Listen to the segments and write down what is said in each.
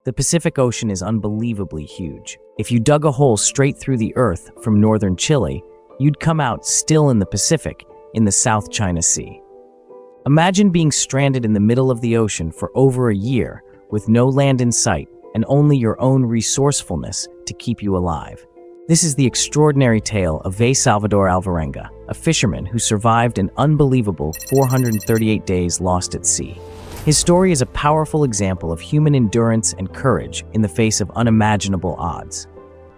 The Pacific Ocean is unbelievably huge. If you dug a hole straight through the earth from northern Chile, you'd come out still in the Pacific, in the South China Sea. Imagine being stranded in the middle of the ocean for over a year with no land in sight and only your own resourcefulness to keep you alive. This is the extraordinary tale of Salvador Alvarenga, a fisherman who survived an unbelievable 438 days lost at sea. His story is a powerful example of human endurance and courage in the face of unimaginable odds.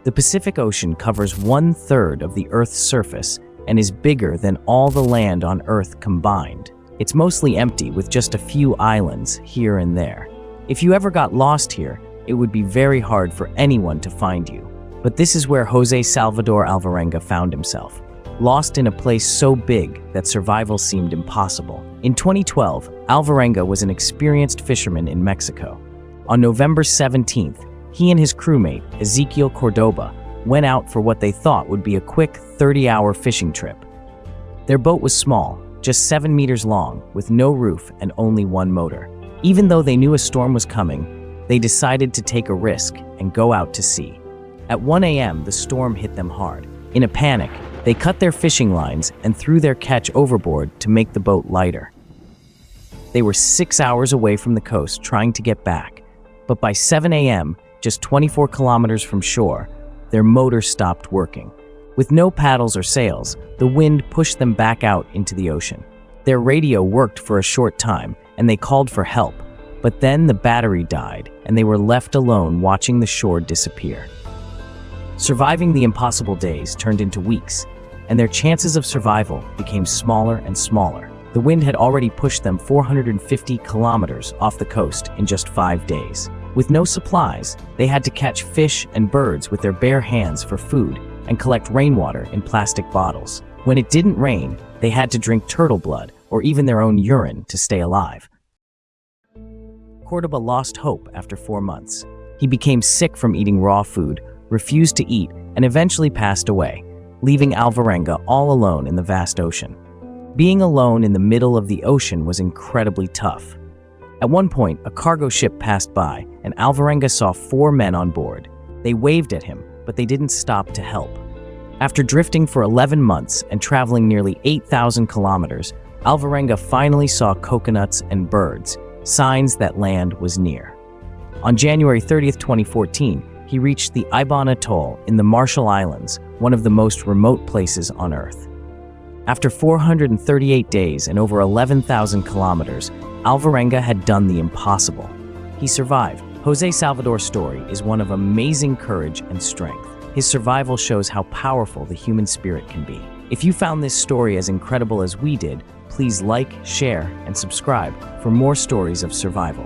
The Pacific Ocean covers 1/3 of the Earth's surface and is bigger than all the land on Earth combined. It's mostly empty with just a few islands here and there. If you ever got lost here, it would be very hard for anyone to find you. But this is where Jose Salvador Alvarenga found himself, lost in a place so big that survival seemed impossible. In 2012, Alvarenga was an experienced fisherman in Mexico. On November 17th, he and his crewmate, Ezequiel Cordoba, went out for what they thought would be a quick 30-hour fishing trip. Their boat was small, just 7 meters long, with no roof and only one motor. Even though they knew a storm was coming, they decided to take a risk and go out to sea. At 1 a.m., the storm hit them hard. In a panic, they cut their fishing lines and threw their catch overboard to make the boat lighter. They were 6 hours away from the coast trying to get back, but by 7 a.m., just 24 kilometers from shore, their motor stopped working. With no paddles or sails, the wind pushed them back out into the ocean. Their radio worked for a short time, and they called for help, but then the battery died, and they were left alone watching the shore disappear. Surviving the impossible days turned into weeks, and their chances of survival became smaller and smaller. The wind had already pushed them 450 kilometers off the coast in just 5 days. With no supplies, they had to catch fish and birds with their bare hands for food and collect rainwater in plastic bottles. When it didn't rain, they had to drink turtle blood or even their own urine to stay alive. Cordoba lost hope after 4 months. He became sick from eating raw food, refused to eat, and eventually passed away, leaving Alvarenga all alone in the vast ocean. Being alone in the middle of the ocean was incredibly tough. At one point, a cargo ship passed by, and Alvarenga saw 4 men on board. They waved at him, but they didn't stop to help. After drifting for 11 months and traveling nearly 8,000 kilometers, Alvarenga finally saw coconuts and birds, signs that land was near. On January 30th, 2014, he reached the Ibon Atoll in the Marshall Islands, one of the most remote places on Earth. After 438 days and over 11,000 kilometers, Alvarenga had done the impossible. He survived. Jose Salvador's story is one of amazing courage and strength. His survival shows how powerful the human spirit can be. If you found this story as incredible as we did, please like, share, and subscribe for more stories of survival.